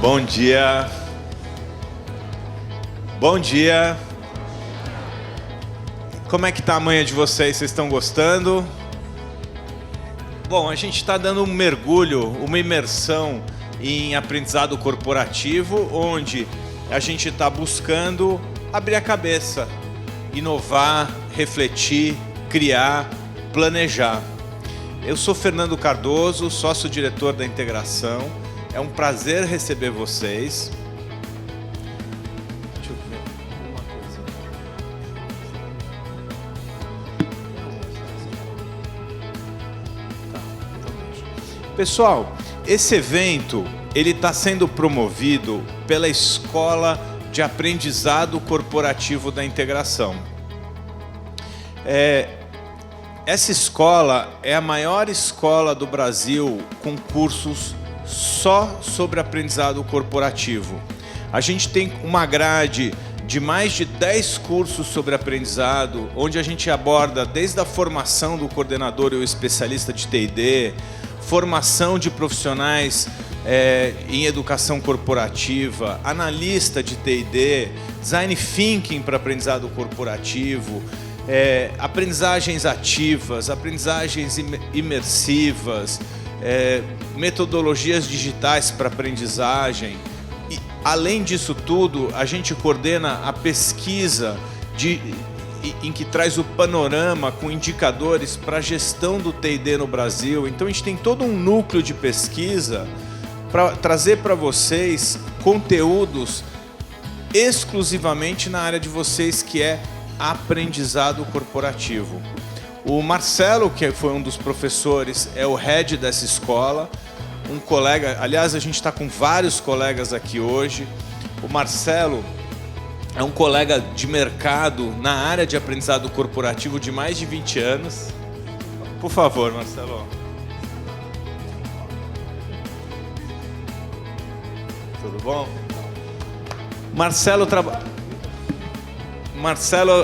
Bom dia. Bom dia. Como é que tá a manhã de vocês? Vocês estão gostando? Bom, a gente está dando um mergulho, uma imersão em aprendizado corporativo, onde a gente está buscando abrir a cabeça, inovar, refletir, criar, planejar. Eu sou Fernando Cardoso, sócio-diretor da Integração. É um prazer receber vocês. Deixa eu ver uma coisa. Pessoal, esse evento ele está sendo promovido pela Escola de Aprendizado Corporativo da Integração. Essa escola é a maior escola do Brasil com cursos só sobre aprendizado corporativo. A gente tem uma grade de mais de 10 cursos sobre aprendizado, onde a gente aborda desde a formação do coordenador e o especialista de T&D, formação de profissionais em educação corporativa, analista de T&D, design thinking para aprendizado corporativo, aprendizagens ativas, aprendizagens imersivas, metodologias digitais para aprendizagem. E, além disso tudo, a gente coordena a pesquisa em que traz o panorama com indicadores para a gestão do T&D no Brasil. Então a gente tem todo um núcleo de pesquisa para trazer para vocês conteúdos exclusivamente na área de vocês, que é aprendizado corporativo. O Marcelo, que foi um dos professores, é o head dessa escola, um colega, aliás, a gente está com vários colegas aqui hoje. O Marcelo é um colega de mercado na área de aprendizado corporativo de mais de 20 anos. Por favor, Marcelo. Tudo bom? Marcelo,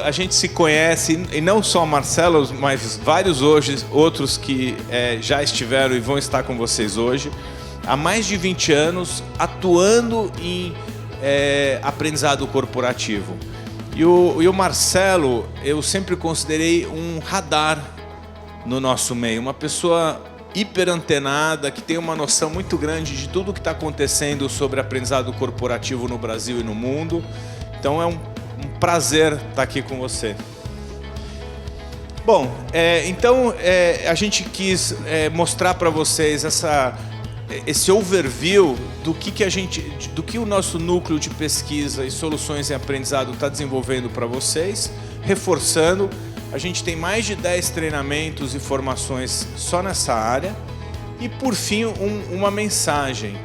a gente se conhece, e não só Marcelo, mas vários outros que já estiveram e vão estar com vocês hoje, há mais de 20 anos atuando em aprendizado corporativo. E o Marcelo, eu sempre considerei um radar no nosso meio, uma pessoa hiper antenada, que tem uma noção muito grande de tudo que está acontecendo sobre aprendizado corporativo no Brasil e no mundo. Então é um prazer estar aqui com você. Bom, a gente quis mostrar para vocês esse overview do que o nosso núcleo de pesquisa e soluções em aprendizado está desenvolvendo para vocês, reforçando. A gente tem mais de 10 treinamentos e formações só nessa área. E por fim, uma mensagem.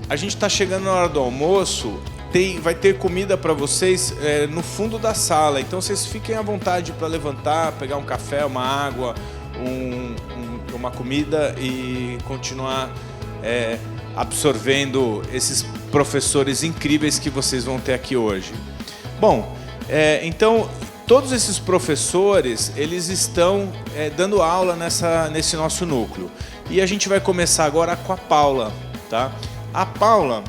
A gente está chegando na hora do almoço. Vai ter comida para vocês no fundo da sala, então vocês fiquem à vontade para levantar, pegar um café, uma água, uma comida e continuar absorvendo esses professores incríveis que vocês vão ter aqui hoje. Bom, então todos esses professores eles estão dando aula nesse nosso núcleo, e a gente vai começar agora com a Paula, tá? A Paula,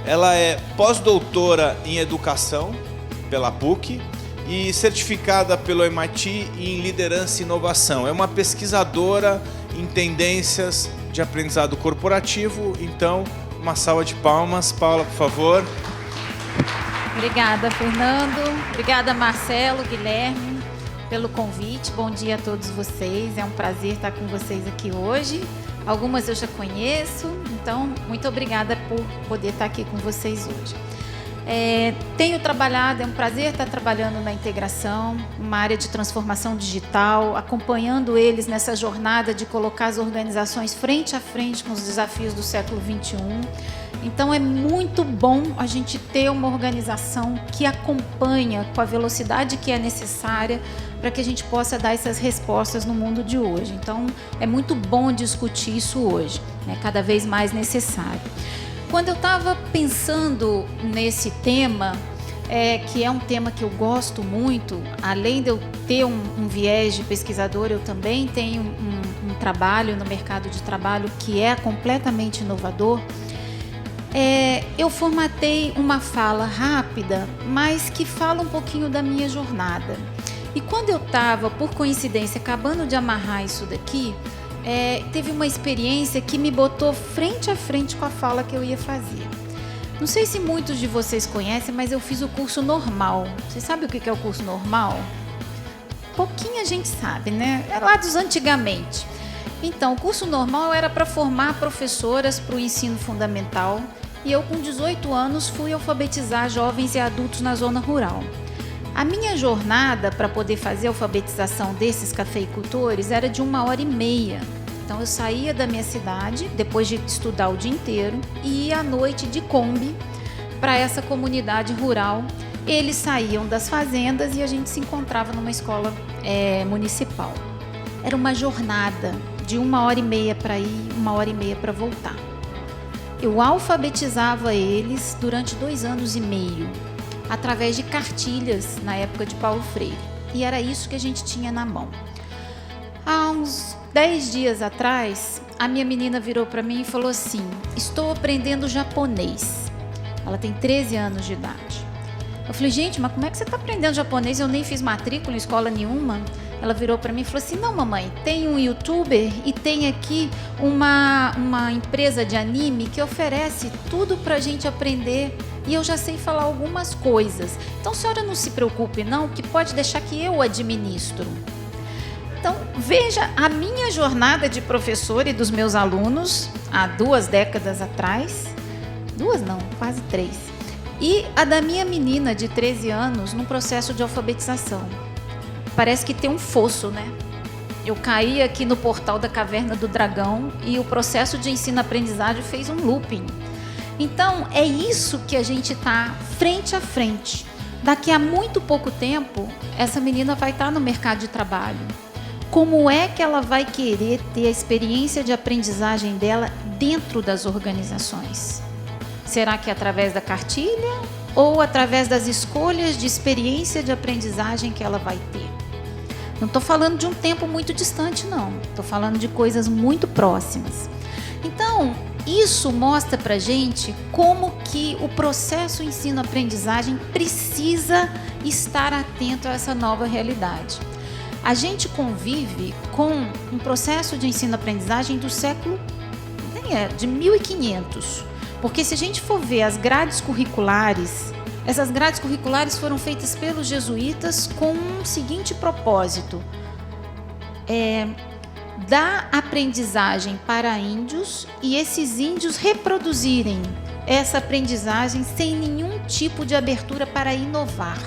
ela é pós-doutora em educação pela PUC e certificada pelo MIT em liderança e inovação. É uma pesquisadora em tendências de aprendizado corporativo. Então, uma salva de palmas. Paula, por favor. Obrigada, Fernando. Obrigada, Marcelo, Guilherme, pelo convite. Bom dia a todos vocês. É um prazer estar com vocês aqui hoje. Algumas eu já conheço, então muito obrigada por poder estar aqui com vocês hoje. Tenho trabalhado, é um prazer estar trabalhando na Integração, uma área de transformação digital, acompanhando eles nessa jornada de colocar as organizações frente a frente com os desafios do século XXI. Então é muito bom a gente ter uma organização que acompanha com a velocidade que é necessária para que a gente possa dar essas respostas no mundo de hoje. Então é muito bom discutir isso hoje, é cada vez mais necessário. Quando eu estava pensando nesse tema, que é um tema que eu gosto muito, além de eu ter um viés de pesquisador, eu também tenho um trabalho no mercado de trabalho que é completamente inovador. eu formatei uma fala rápida, mas que fala um pouquinho da minha jornada. E quando eu estava, por coincidência, acabando de amarrar isso daqui, teve uma experiência que me botou frente a frente com a fala que eu ia fazer. Não sei se muitos de vocês conhecem, mas eu fiz o curso normal. Você sabe o que é o curso normal? Pouquinha gente sabe, né? É lá dos antigamente. Então, o curso normal era para formar professoras para o ensino fundamental e eu, com 18 anos, fui alfabetizar jovens e adultos na zona rural. A minha jornada para poder fazer a alfabetização desses cafeicultores era de 1h30. Então, eu saía da minha cidade, depois de estudar o dia inteiro, e ia à noite de Kombi para essa comunidade rural. Eles saíam das fazendas e a gente se encontrava numa escola municipal. Era uma jornada de 1h30 para ir, 1h30 para voltar. Eu alfabetizava eles durante 2 anos e meio, através de cartilhas na época de Paulo Freire. E era isso que a gente tinha na mão. Há uns 10 dias atrás, a minha menina virou para mim e falou assim: estou aprendendo japonês. Ela tem 13 anos de idade. Eu falei: gente, mas como é que você está aprendendo japonês? Eu nem fiz matrícula em escola nenhuma. Ela virou para mim e falou assim: não, mamãe, tem um youtuber e tem aqui uma empresa de anime que oferece tudo para a gente aprender e eu já sei falar algumas coisas. Então, a senhora não se preocupe não, que pode deixar que eu administro. Então, veja a minha jornada de professora e dos meus alunos há 2 décadas atrás. 2 não, quase 3. E a da minha menina de 13 anos no processo de alfabetização. Parece que tem um fosso, né? Eu caí aqui no portal da Caverna do Dragão e o processo de ensino-aprendizagem fez um looping. Então, é isso que a gente está frente a frente. Daqui a muito pouco tempo, essa menina vai estar no mercado de trabalho. Como é que ela vai querer ter a experiência de aprendizagem dela dentro das organizações? Será que é através da cartilha ou através das escolhas de experiência de aprendizagem que ela vai ter? Não estou falando de um tempo muito distante, não. Estou falando de coisas muito próximas. Então, isso mostra para a gente como que o processo ensino-aprendizagem precisa estar atento a essa nova realidade. A gente convive com um processo de ensino-aprendizagem do século de 1500. Porque se a gente for ver as grades curriculares, essas grades curriculares foram feitas pelos jesuítas com um seguinte propósito: dar aprendizagem para índios e esses índios reproduzirem essa aprendizagem sem nenhum tipo de abertura para inovar.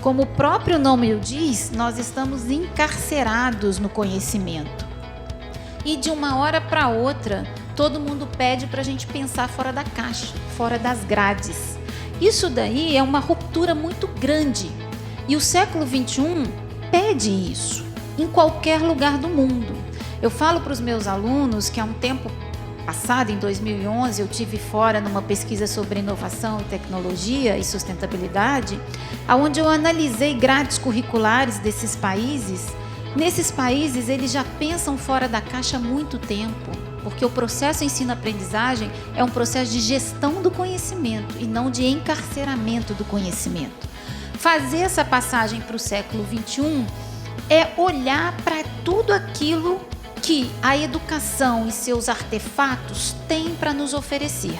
Como o próprio nome o diz, nós estamos encarcerados no conhecimento. E de uma hora para outra, todo mundo pede para a gente pensar fora da caixa, fora das grades. Isso daí é uma ruptura muito grande. E o século XXI pede isso, em qualquer lugar do mundo. Eu falo para os meus alunos que há um tempo passado, em 2011, eu tive fora numa pesquisa sobre inovação e tecnologia e sustentabilidade, onde eu analisei grades curriculares desses países. Nesses países, eles já pensam fora da caixa há muito tempo, porque o processo ensino-aprendizagem é um processo de gestão do conhecimento e não de encarceramento do conhecimento. Fazer essa passagem para o século XXI é olhar para tudo aquilo que a educação e seus artefatos têm para nos oferecer.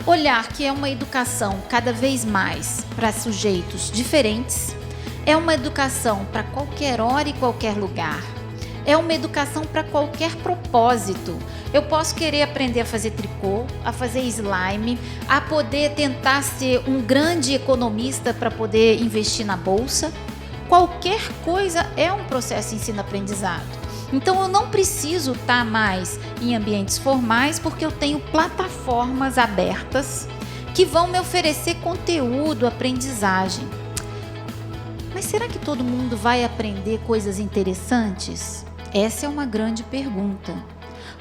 Olhar que é uma educação cada vez mais para sujeitos diferentes, é uma educação para qualquer hora e qualquer lugar, é uma educação para qualquer propósito. Eu posso querer aprender a fazer tricô, a fazer slime, a poder tentar ser um grande economista para poder investir na bolsa. Qualquer coisa é um processo ensino-aprendizado. Então, eu não preciso estar mais em ambientes formais porque eu tenho plataformas abertas que vão me oferecer conteúdo, aprendizagem. Mas será que todo mundo vai aprender coisas interessantes? Essa é uma grande pergunta.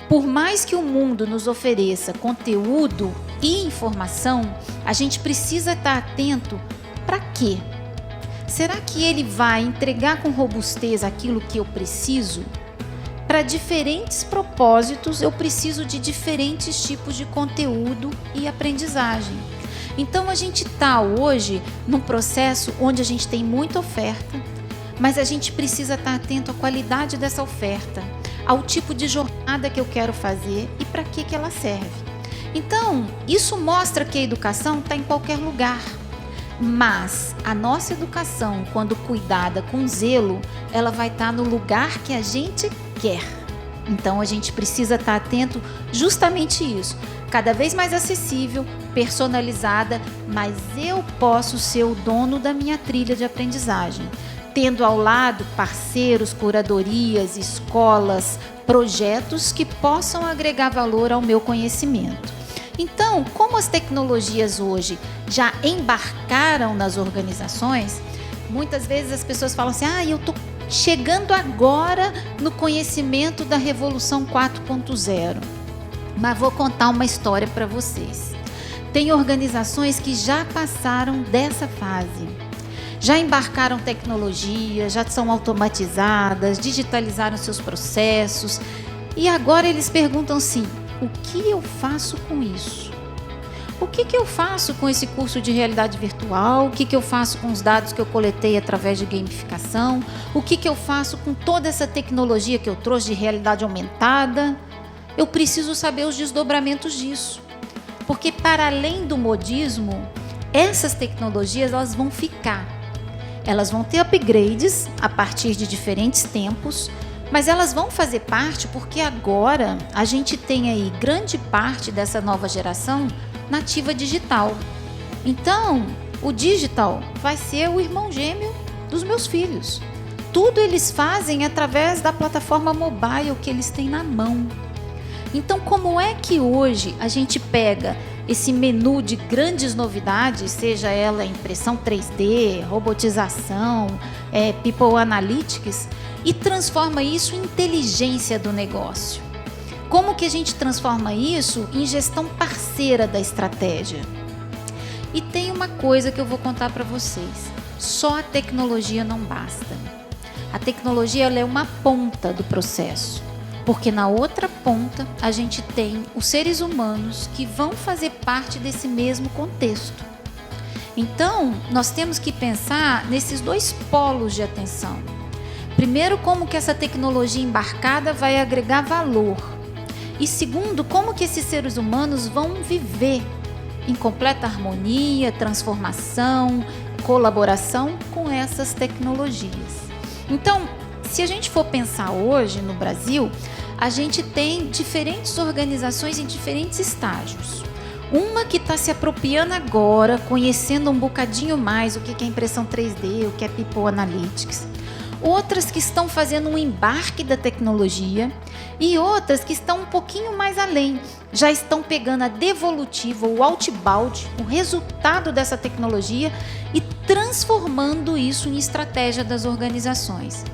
Por mais que o mundo nos ofereça conteúdo e informação, a gente precisa estar atento para quê? Será que ele vai entregar com robustez aquilo que eu preciso? para diferentes propósitos, eu preciso de diferentes tipos de conteúdo e aprendizagem. Então, a gente está hoje num processo onde a gente tem muita oferta, mas a gente precisa estar atento à qualidade dessa oferta, ao tipo de jornada que eu quero fazer e para que ela serve. Então, isso mostra que a educação está em qualquer lugar. Mas a nossa educação, quando cuidada com zelo, ela vai estar no lugar que a gente quer. Então, a gente precisa estar atento justamente isso. Cada vez mais acessível, personalizada, mas eu posso ser o dono da minha trilha de aprendizagem, tendo ao lado parceiros, curadorias, escolas, projetos que possam agregar valor ao meu conhecimento. Então, como as tecnologias hoje já embarcaram nas organizações, muitas vezes as pessoas falam assim: eu estou chegando agora no conhecimento da Revolução 4.0. Mas vou contar uma história para vocês. Tem organizações que já passaram dessa fase. Já embarcaram tecnologia, já são automatizadas, digitalizaram seus processos. E agora eles perguntam assim: o que eu faço com isso? O que eu faço com esse curso de realidade virtual? O que eu faço com os dados que eu coletei através de gamificação? O que eu faço com toda essa tecnologia que eu trouxe de realidade aumentada? Eu preciso saber os desdobramentos disso. Porque para além do modismo, essas tecnologias elas vão ficar. Elas vão ter upgrades a partir de diferentes tempos, mas elas vão fazer parte porque agora a gente tem aí grande parte dessa nova geração nativa digital. Então, o digital vai ser o irmão gêmeo dos meus filhos. Tudo eles fazem através da plataforma mobile que eles têm na mão. Então, como é que hoje a gente pega esse menu de grandes novidades, seja ela impressão 3D, robotização, People Analytics, e transforma isso em inteligência do negócio? Como que a gente transforma isso em gestão parceira da estratégia? E tem uma coisa que eu vou contar para vocês: só a tecnologia não basta. A tecnologia ela é uma ponta do processo, porque na outra ponta a gente tem os seres humanos que vão fazer parte desse mesmo contexto. Então, nós temos que pensar nesses dois polos de atenção. Primeiro, como que essa tecnologia embarcada vai agregar valor. E segundo, como que esses seres humanos vão viver em completa harmonia, transformação, colaboração com essas tecnologias. Então, se a gente for pensar hoje no Brasil, a gente tem diferentes organizações em diferentes estágios. Uma que está se apropriando agora, conhecendo um bocadinho mais o que é impressão 3D, o que é People Analytics. Outras que estão fazendo um embarque da tecnologia e outras que estão um pouquinho mais além. Já estão pegando a devolutiva, o outbound, o resultado dessa tecnologia e transformando isso em estratégia das organizações.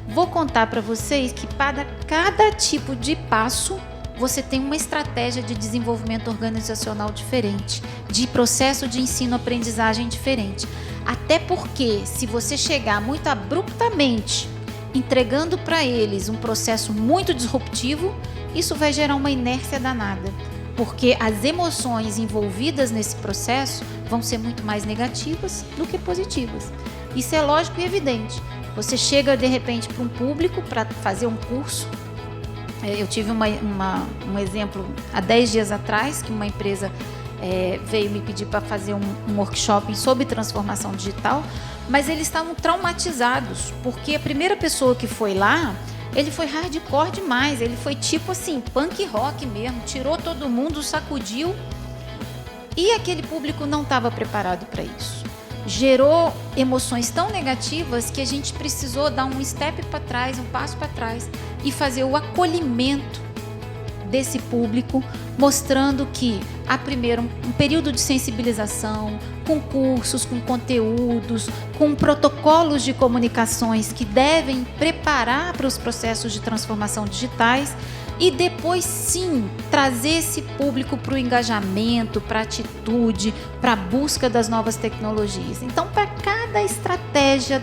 Vou contar para vocês que para cada tipo de passo você tem uma estratégia de desenvolvimento organizacional diferente, de processo de ensino-aprendizagem diferente. Até porque, se você chegar muito abruptamente, entregando para eles um processo muito disruptivo, isso vai gerar uma inércia danada. Porque as emoções envolvidas nesse processo vão ser muito mais negativas do que positivas. Isso é lógico e evidente. Você chega, de repente, para um público para fazer um curso. Eu tive um exemplo há 10 dias atrás, que uma empresa veio me pedir para fazer um workshop sobre transformação digital, mas eles estavam traumatizados, porque a primeira pessoa que foi lá, ele foi hardcore demais, ele foi tipo assim, punk rock mesmo, tirou todo mundo, sacudiu, e aquele público não estava preparado para isso. Gerou emoções tão negativas que a gente precisou dar um step para trás, um passo para trás e fazer o acolhimento desse público, mostrando que há primeiro um período de sensibilização, com cursos, com conteúdos, com protocolos de comunicações que devem preparar para os processos de transformação digitais e depois sim trazer esse público para o engajamento, para a atitude, para a busca das novas tecnologias. Então, para cada estratégia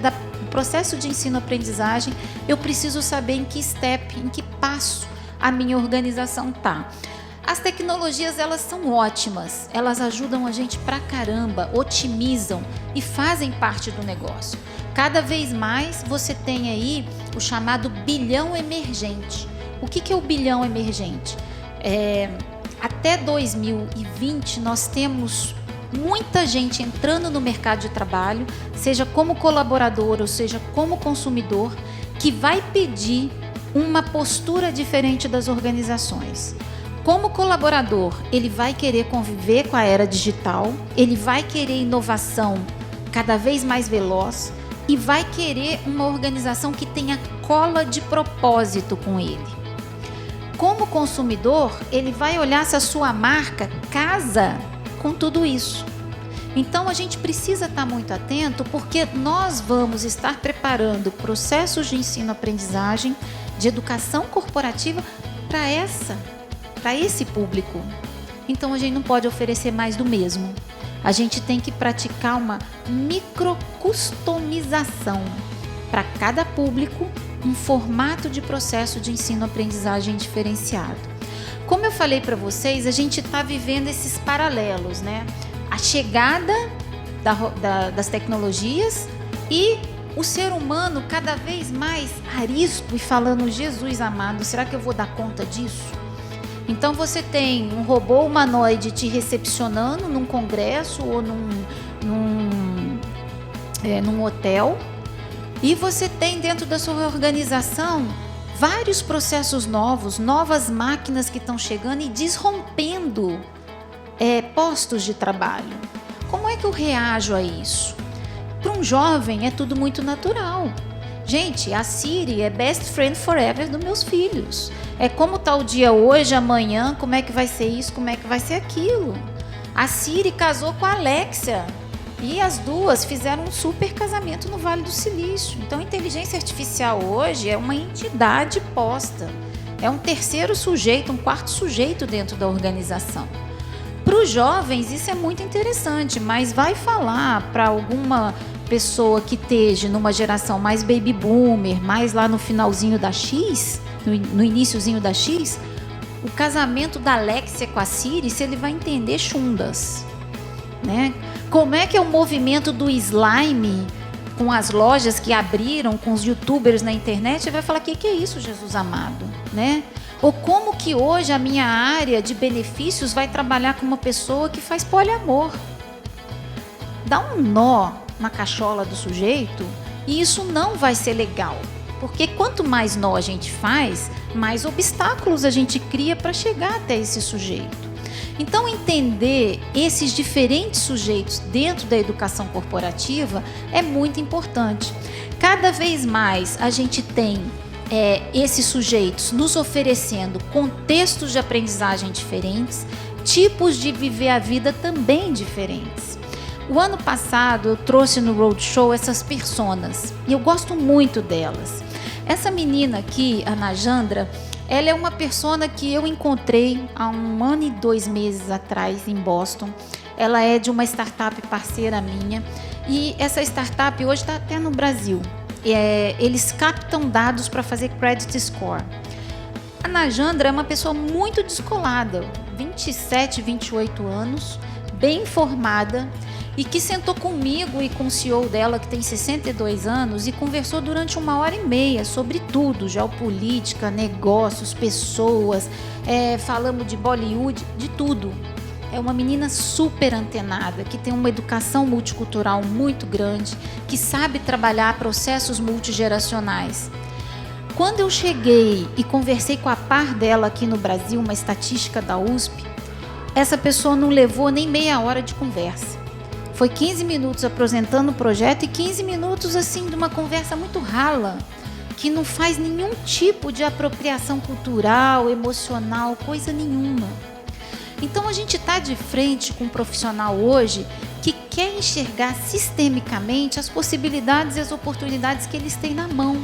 processo de ensino-aprendizagem, eu preciso saber em que step, em que passo a minha organização está. As tecnologias, elas são ótimas, elas ajudam a gente pra caramba, otimizam e fazem parte do negócio. Cada vez mais você tem aí o chamado bilhão emergente. O que é o bilhão emergente? Até 2020 nós temos muita gente entrando no mercado de trabalho, seja como colaborador ou seja como consumidor, que vai pedir uma postura diferente das organizações. Como colaborador, ele vai querer conviver com a era digital, ele vai querer inovação cada vez mais veloz e vai querer uma organização que tenha cola de propósito com ele. Como consumidor, ele vai olhar se a sua marca casa com tudo isso. Então, a gente precisa estar muito atento, porque nós vamos estar preparando processos de ensino-aprendizagem, de educação corporativa para esse público. Então, a gente não pode oferecer mais do mesmo. A gente tem que praticar uma microcustomização para cada público, um formato de processo de ensino-aprendizagem diferenciado. Como eu falei para vocês, a gente está vivendo esses paralelos, né? A chegada das tecnologias e o ser humano cada vez mais arisco e falando, Jesus amado, será que eu vou dar conta disso? Então você tem um robô humanoide te recepcionando num congresso ou num hotel, e você tem dentro da sua organização vários processos novos, novas máquinas que estão chegando e desrompendo postos de trabalho. Como é que eu reajo a isso? Para um jovem é tudo muito natural. Gente, a Siri é best friend forever dos meus filhos. É como está o dia hoje, amanhã, como é que vai ser isso, como é que vai ser aquilo. A Siri casou com a Alexia e as duas fizeram um super casamento no Vale do Silício. Então, a inteligência artificial hoje é uma entidade posta. É um terceiro sujeito, um quarto sujeito dentro da organização. Para os jovens isso é muito interessante, mas vai falar para alguma pessoa que esteja numa geração mais baby boomer, mais lá no finalzinho da X, no iniciozinho da X, o casamento da Alexia com a Siri, se ele vai entender chundas, né? Como é que é o movimento do slime com as lojas que abriram, com os youtubers na internet? Ele vai falar, que é isso, Jesus amado, né? Ou como que hoje a minha área de benefícios vai trabalhar com uma pessoa que faz poliamor? Dá um nó na cachola do sujeito e isso não vai ser legal. Porque quanto mais nó a gente faz, mais obstáculos a gente cria para chegar até esse sujeito. Então, entender esses diferentes sujeitos dentro da educação corporativa é muito importante. Cada vez mais a gente tem esses sujeitos nos oferecendo contextos de aprendizagem diferentes, tipos de viver a vida também diferentes. O ano passado eu trouxe no Roadshow essas personas e eu gosto muito delas. Essa menina aqui, a Najandra, ela é uma persona que eu encontrei há 1 ano e 2 meses atrás em Boston. Ela é de uma startup parceira minha e essa startup hoje está até no Brasil. Eles captam dados para fazer credit score. A Najandra é uma pessoa muito descolada, 27, 28 anos, bem informada, e que sentou comigo e com o CEO dela, que tem 62 anos, e conversou durante 1h30 sobre tudo, geopolítica, negócios, pessoas, falamos de Bollywood, de tudo. É uma menina super antenada, que tem uma educação multicultural muito grande, que sabe trabalhar processos multigeracionais. Quando eu cheguei e conversei com a par dela aqui no Brasil, uma estatística da USP, essa pessoa não levou nem meia hora de conversa. Foi 15 minutos apresentando o projeto e 15 minutos assim de uma conversa muito rala, que não faz nenhum tipo de apropriação cultural, emocional, coisa nenhuma. Então a gente está de frente com um profissional hoje que quer enxergar sistemicamente as possibilidades e as oportunidades que eles têm na mão.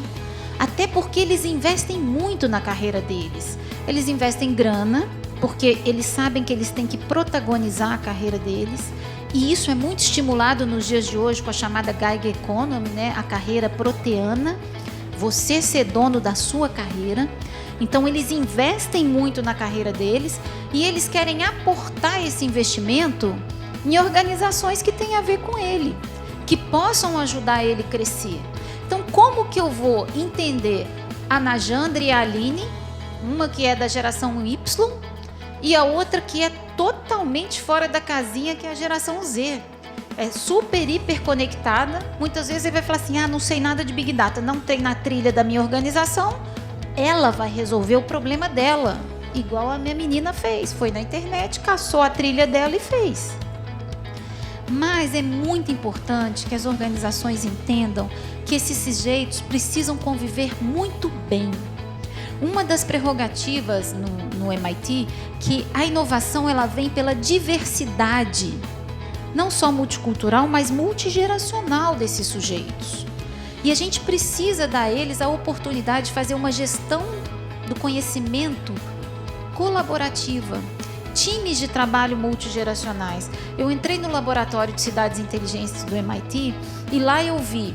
Até porque eles investem muito na carreira deles. Eles investem grana, porque eles sabem que eles têm que protagonizar a carreira deles. e isso é muito estimulado nos dias de hoje com a chamada Gig Economy, né? A carreira proteana, você ser dono da sua carreira. Então eles investem muito na carreira deles e eles querem aportar esse investimento em organizações que têm a ver com ele, que possam ajudar ele a crescer. Então como que eu vou entender a Najandra e a Aline, uma que é da geração Y e a outra que é totalmente fora da casinha, que é a geração Z. É super, hiper conectada. Muitas vezes ele vai falar assim, não sei nada de Big Data, não tem na trilha da minha organização. Ela vai resolver o problema dela, igual a minha menina fez. Foi na internet, caçou a trilha dela e fez. Mas é muito importante que as organizações entendam que esses sujeitos precisam conviver muito bem. Uma das prerrogativas no MIT, que a inovação ela vem pela diversidade, não só multicultural, mas multigeracional desses sujeitos. E a gente precisa dar a eles a oportunidade de fazer uma gestão do conhecimento colaborativa, times de trabalho multigeracionais. Eu entrei no laboratório de cidades inteligentes do MIT e lá eu vi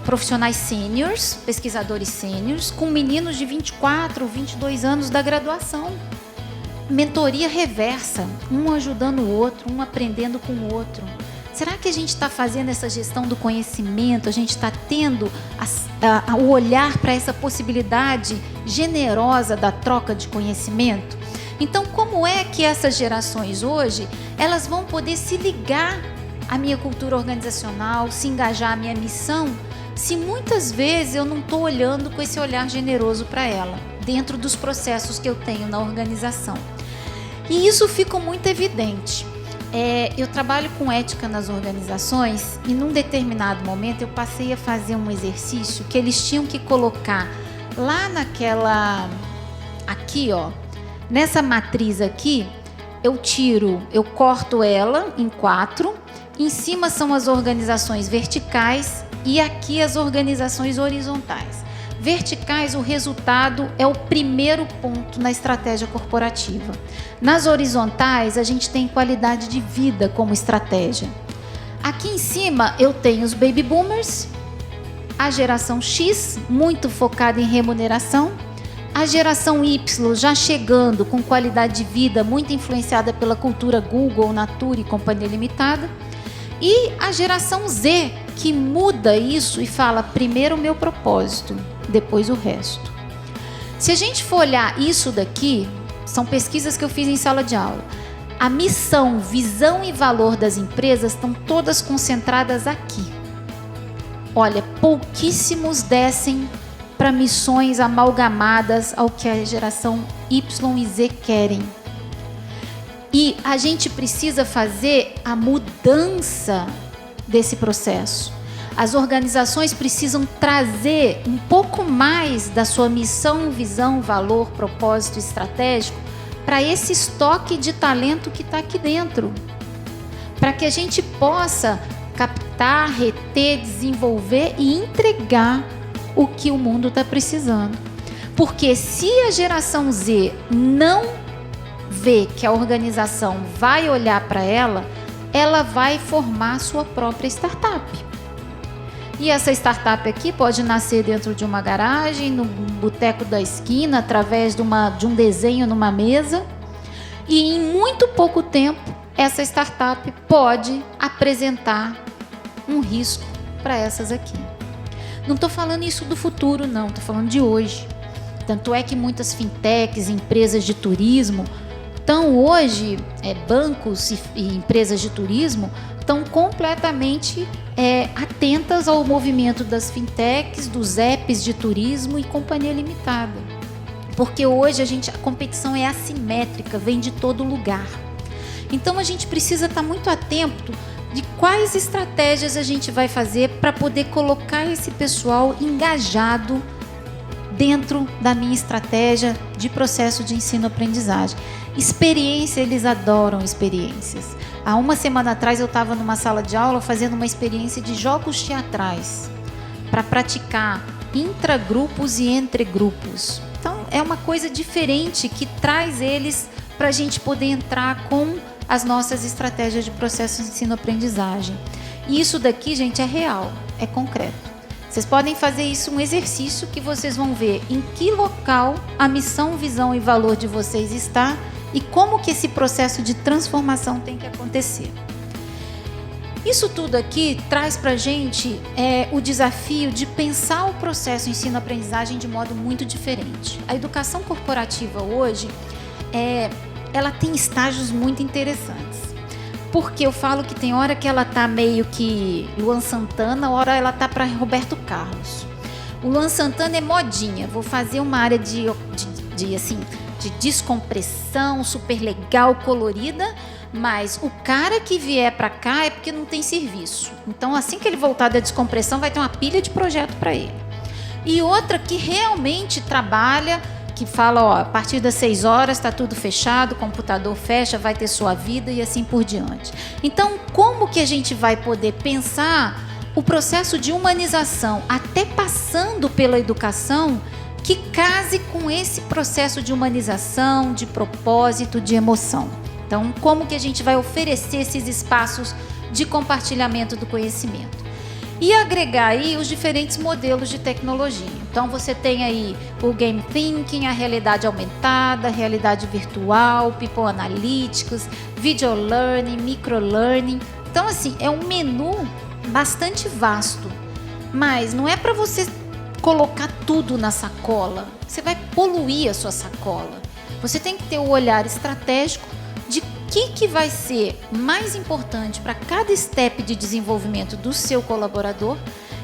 profissionais sêniors, pesquisadores sêniors, com meninos de 24 ou 22 anos da graduação. Mentoria reversa, um ajudando o outro, um aprendendo com o outro. Será que a gente está fazendo essa gestão do conhecimento? A gente está tendo o olhar para essa possibilidade generosa da troca de conhecimento? Então, como é que essas gerações hoje, elas vão poder se ligar à minha cultura organizacional, se engajar à minha missão, se muitas vezes eu não estou olhando com esse olhar generoso para ela, dentro dos processos que eu tenho na organização? E isso fica muito evidente. Eu trabalho com ética nas organizações e num determinado momento eu passei a fazer um exercício que eles tinham que colocar lá aqui ó, nessa matriz aqui, eu corto ela em 4, em cima são as organizações verticais e aqui as organizações horizontais. Verticais, o resultado é o primeiro ponto na estratégia corporativa. Nas horizontais, a gente tem qualidade de vida como estratégia. Aqui em cima, eu tenho os baby boomers, a geração X, muito focada em remuneração, a geração Y já chegando com qualidade de vida muito influenciada pela cultura Google, Natura e Companhia Limitada, e a geração Z, que muda isso e fala primeiro o meu propósito, depois o resto. Se a gente for olhar isso daqui, são pesquisas que eu fiz em sala de aula. A missão, visão e valor das empresas estão todas concentradas aqui. Olha, pouquíssimos descem para missões amalgamadas ao que a geração Y e Z querem. E a gente precisa fazer a mudança desse processo. As organizações precisam trazer um pouco mais da sua missão, visão, valor, propósito estratégico para esse estoque de talento que está aqui dentro. Para que a gente possa captar, reter, desenvolver e entregar o que o mundo está precisando. Porque se a geração Z não vê que a organização vai olhar para ela, ela vai formar sua própria startup. E essa startup aqui pode nascer dentro de uma garagem, no boteco da esquina, através de um desenho numa mesa. E em muito pouco tempo, essa startup pode apresentar um risco para essas aqui. Não estou falando isso do futuro, não. Estou falando de hoje. Tanto é que muitas fintechs, empresas de turismo, estão hoje, bancos e empresas de turismo, estão completamente atentas ao movimento das fintechs, dos apps de turismo e companhia limitada. Porque hoje a competição é assimétrica, vem de todo lugar. Então a gente precisa estar muito atento de quais estratégias a gente vai fazer para poder colocar esse pessoal engajado dentro da minha estratégia de processo de ensino-aprendizagem. Experiência, eles adoram experiências. Há uma semana atrás eu estava numa sala de aula fazendo uma experiência de jogos teatrais para praticar intragrupos e entre grupos. Então é uma coisa diferente que traz eles para a gente poder entrar com as nossas estratégias de processo de ensino-aprendizagem. E isso daqui, gente, é real, é concreto. Vocês podem fazer isso, um exercício que vocês vão ver em que local a missão, visão e valor de vocês está e como que esse processo de transformação tem que acontecer. Isso tudo aqui traz para a gente o desafio de pensar o processo ensino-aprendizagem de modo muito diferente. A educação corporativa hoje, ela tem estágios muito interessantes. Porque eu falo que tem hora que ela tá meio que Luan Santana, hora ela tá para Roberto Carlos. O Luan Santana é modinha, vou fazer uma área de descompressão, super legal, colorida, mas o cara que vier para cá é porque não tem serviço. Então, assim que ele voltar da descompressão, vai ter uma pilha de projeto para ele. E outra que realmente trabalha, que fala, ó, a partir das 6 horas está tudo fechado, o computador fecha, vai ter sua vida e assim por diante. Então, como que a gente vai poder pensar o processo de humanização, até passando pela educação, que case com esse processo de humanização, de propósito, de emoção? Então, como que a gente vai oferecer esses espaços de compartilhamento do conhecimento? E agregar aí os diferentes modelos de tecnologia. Então, você tem aí o Game Thinking, a realidade aumentada, a realidade virtual, People Analytics, Video Learning, Micro Learning. Então, assim, é um menu bastante vasto, mas não é para você colocar tudo na sacola. Você vai poluir a sua sacola. Você tem que ter o olhar estratégico de que vai ser mais importante para cada step de desenvolvimento do seu colaborador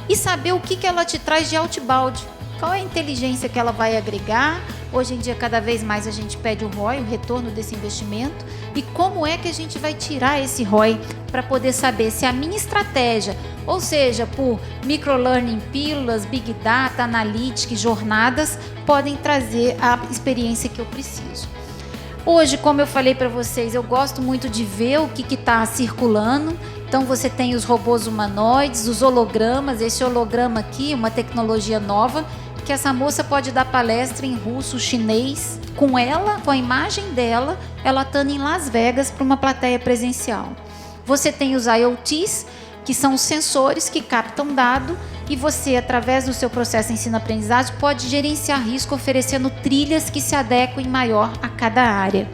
e saber o que ela te traz de outbound. Qual é a inteligência que ela vai agregar? Hoje em dia, cada vez mais a gente pede o ROI, o retorno desse investimento, e como é que a gente vai tirar esse ROI para poder saber se a minha estratégia, ou seja, por microlearning, pílulas, big data, analytics, jornadas, podem trazer a experiência que eu preciso. Hoje, como eu falei para vocês, eu gosto muito de ver o que está circulando. Então, você tem os robôs humanoides, os hologramas. Esse holograma aqui, uma tecnologia nova, que essa moça pode dar palestra em russo, chinês, com ela, com a imagem dela, ela estando em Las Vegas para uma plateia presencial. Você tem os IoTs, que são os sensores que captam dado, e você, através do seu processo de ensino-aprendizagem, pode gerenciar risco oferecendo trilhas que se adequem maior a cada área.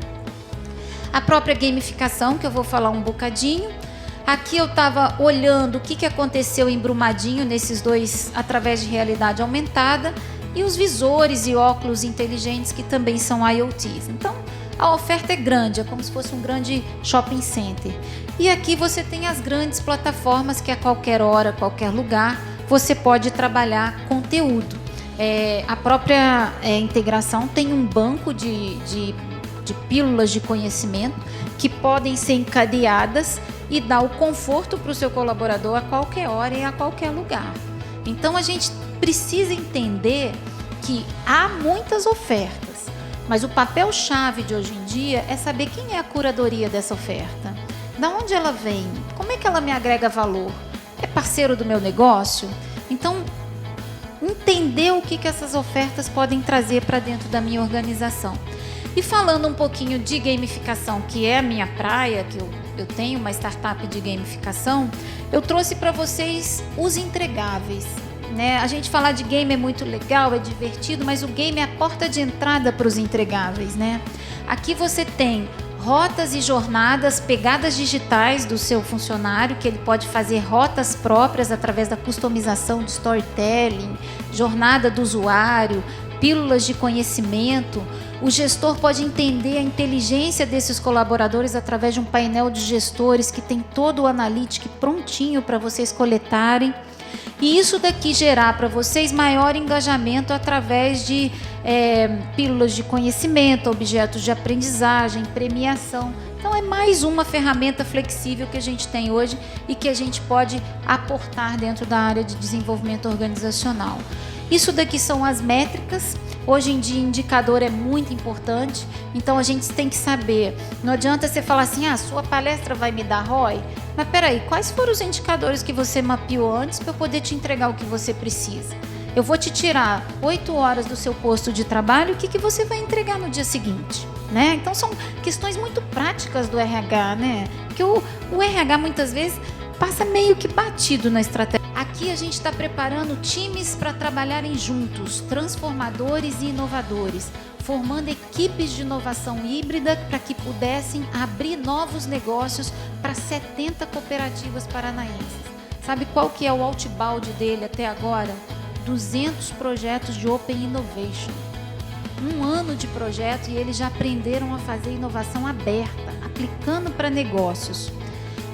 A própria gamificação, que eu vou falar um bocadinho. Aqui eu estava olhando o que aconteceu em Brumadinho, nesses dois, através de realidade aumentada, e os visores e óculos inteligentes, que também são IoTs. Então, a oferta é grande, é como se fosse um grande shopping center. E aqui você tem as grandes plataformas que a qualquer hora, qualquer lugar, você pode trabalhar conteúdo. A própria integração tem um banco de pílulas de conhecimento que podem ser encadeadas e dar o conforto para o seu colaborador a qualquer hora e a qualquer lugar. Então, a gente precisa entender que há muitas ofertas, mas o papel-chave de hoje em dia é saber quem é a curadoria dessa oferta. Da onde ela vem? Como é que ela me agrega valor? É parceiro do meu negócio? Então, entender o que essas ofertas podem trazer para dentro da minha organização. E falando um pouquinho de gamificação, que é a minha praia, que eu tenho uma startup de gamificação, eu trouxe para vocês os entregáveis. Né? A gente falar de game é muito legal, é divertido, mas o game é a porta de entrada para os entregáveis. Né? Aqui você tem rotas e jornadas, pegadas digitais do seu funcionário, que ele pode fazer rotas próprias através da customização de storytelling, jornada do usuário, pílulas de conhecimento. O gestor pode entender a inteligência desses colaboradores através de um painel de gestores que tem todo o analytics prontinho para vocês coletarem. E isso daqui gerar para vocês maior engajamento através de pílulas de conhecimento, objetos de aprendizagem, premiação. Então, é mais uma ferramenta flexível que a gente tem hoje e que a gente pode aportar dentro da área de desenvolvimento organizacional. Isso daqui são as métricas. Hoje em dia, indicador é muito importante, então a gente tem que saber. Não adianta você falar assim, sua palestra vai me dar ROI? Mas peraí, quais foram os indicadores que você mapeou antes para eu poder te entregar o que você precisa? Eu vou te tirar 8 horas do seu posto de trabalho, o que você vai entregar no dia seguinte? né? Então são questões muito práticas do RH, né? Porque o RH muitas vezes passa meio que batido na estratégia. Aqui a gente está preparando times para trabalharem juntos, transformadores e inovadores, formando equipes de inovação híbrida para que pudessem abrir novos negócios para 70 cooperativas paranaenses. Sabe qual que é o outbound dele até agora? 200 projetos de Open Innovation. 1 ano de projeto e eles já aprenderam a fazer inovação aberta, aplicando para negócios.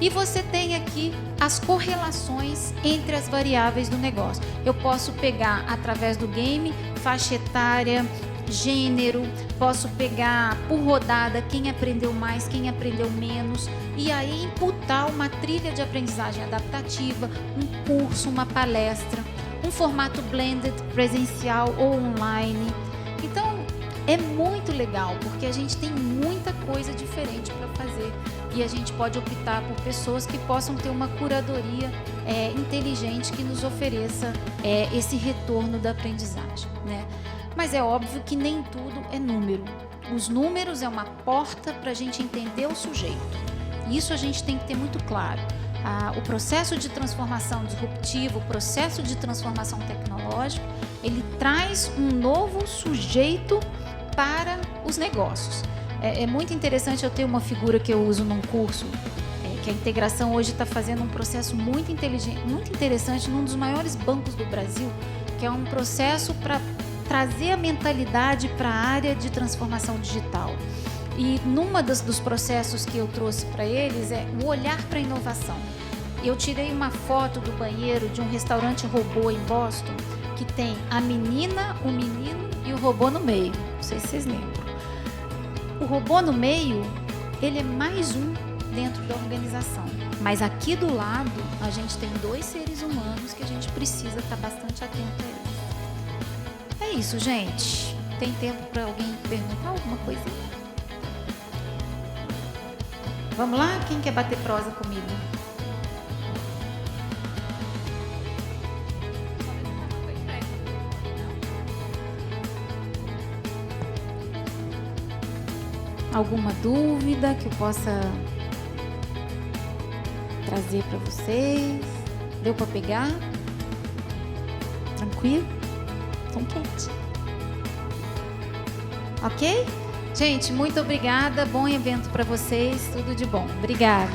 E você tem aqui as correlações entre as variáveis do negócio. Eu posso pegar através do game, faixa etária, gênero, posso pegar por rodada quem aprendeu mais, quem aprendeu menos, e aí imputar uma trilha de aprendizagem adaptativa, um curso, uma palestra, um formato blended, presencial ou online. Então, é muito legal, porque a gente tem muita coisa diferente para fazer e a gente pode optar por pessoas que possam ter uma curadoria inteligente que nos ofereça esse retorno da aprendizagem, né? Mas é óbvio que nem tudo é número. Os números é uma porta para a gente entender o sujeito. Isso a gente tem que ter muito claro. O processo de transformação disruptiva, o processo de transformação tecnológica, ele traz um novo sujeito para os negócios. É muito interessante, eu tenho uma figura que eu uso num curso, que a integração hoje está fazendo um processo muito inteligente, muito interessante num dos maiores bancos do Brasil, que é um processo para trazer a mentalidade para a área de transformação digital. E numa dos processos que eu trouxe para eles é o olhar para a inovação. Eu tirei uma foto do banheiro de um restaurante robô em Boston, que tem a menina, o menino e o robô no meio. Não sei se vocês lembram. O robô no meio, ele é mais um dentro da organização. Mas aqui do lado, a gente tem 2 seres humanos que a gente precisa estar bastante atento a eles. É isso, gente. Tem tempo para alguém perguntar alguma coisinha? Vamos lá? Quem quer bater prosa comigo? Alguma dúvida que eu possa trazer para vocês? Deu para pegar? Tranquilo? Então, quietinho. Ok? Gente, muito obrigada. Bom evento para vocês. Tudo de bom. Obrigada.